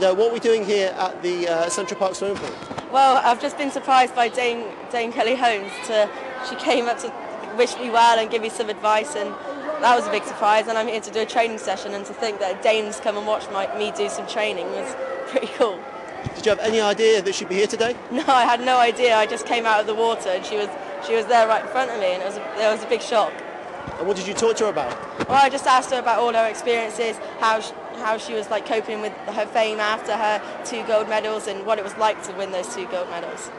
And what are we doing here at the Central Park swimming pool? Well, I've just been surprised by Dame Kelly Holmes. She came up to wish me well and give me some advice, and that was a big surprise. And I'm here to do a training session, and to think that Dame's come and watch me do some training was pretty cool. Did you have any idea that she'd be here today? No, I had no idea. I just came out of the water and she was there right in front of me, and it was a big shock. And what did you talk to her about? Well, I just asked her about all her experiences, how she was like coping with her fame after her 2 gold medals, and what it was like to win those 2 gold medals.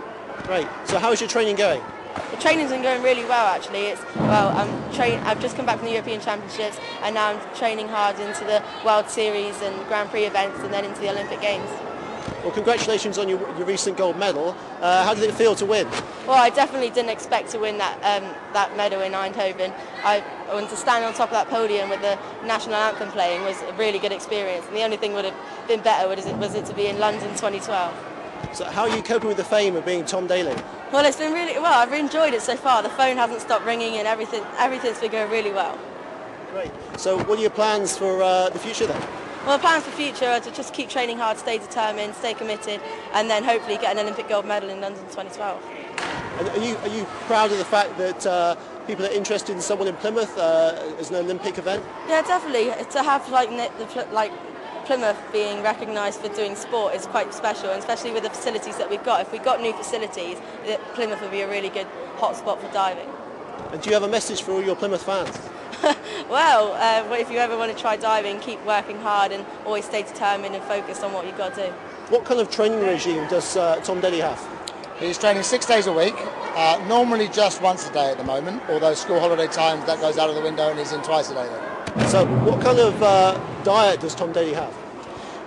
Great. So how is your training going? The training's been going really well, actually. I've just come back from the European Championships, and now I'm training hard into the World Series and Grand Prix events, and then into the Olympic Games. Well, congratulations on your recent gold medal. How did it feel to win? Well, I definitely didn't expect to win that medal in Eindhoven. To stand on top of that podium with the national anthem playing was a really good experience, and the only thing would have been better was it to be in London 2012. So how are you coping with the fame of being Tom Daley? Well, it's been really well. I've enjoyed it so far. The phone hasn't stopped ringing, and everything's been going really well. Great. So what are your plans for the future then? Well, the plans for the future are to just keep training hard, stay determined, stay committed, and then hopefully get an Olympic gold medal in London 2012. And are you proud of the fact that people are interested in someone in Plymouth as an Olympic event? Yeah, definitely. To have Plymouth being recognised for doing sport is quite special, and especially with the facilities that we've got. If we got new facilities, Plymouth would be a really good hotspot for diving. And do you have a message for all your Plymouth fans? Well, if you ever want to try diving, keep working hard and always stay determined and focused on what you've got to do. What kind of training regime does Tom Daley have? He's training 6 days a week, normally just once a day at the moment, although school holiday times that goes out of the window and he's in twice a day then. So what kind of diet does Tom Daley have?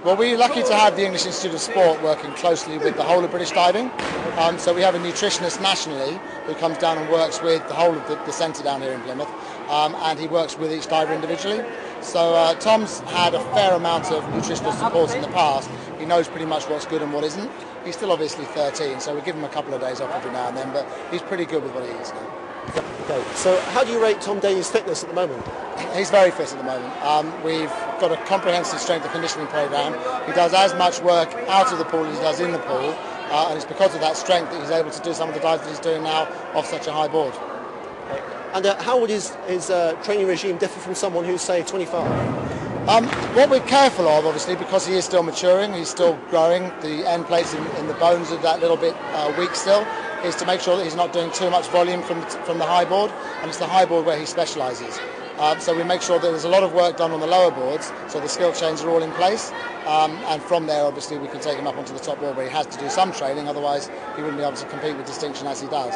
Well, we're lucky to have the English Institute of Sport working closely with the whole of British diving. So we have a nutritionist nationally who comes down and works with the whole of the centre down here in Plymouth, and he works with each diver individually. So Tom's had a fair amount of nutritional support in the past. He knows pretty much what's good and what isn't. He's still obviously 13, so we give him a couple of days off every now and then, but he's pretty good with what he eats now. Okay, so how do you rate Tom Daley's fitness at the moment? He's very fit at the moment. We've got a comprehensive strength and conditioning program. He does as much work out of the pool as he does in the pool, and it's because of that strength that he's able to do some of the dives that he's doing now off such a high board. Okay. And how would his training regime differ from someone who's, say, 25? What we're careful of, obviously, because he is still maturing, he's still growing, the end plates in the bones are that little bit weak still, is to make sure that he's not doing too much volume from the high board, and it's the high board where he specialises. So we make sure that there's a lot of work done on the lower boards, so the skill chains are all in place, and from there, obviously, we can take him up onto the top board where he has to do some training, otherwise he wouldn't be able to compete with distinction as he does.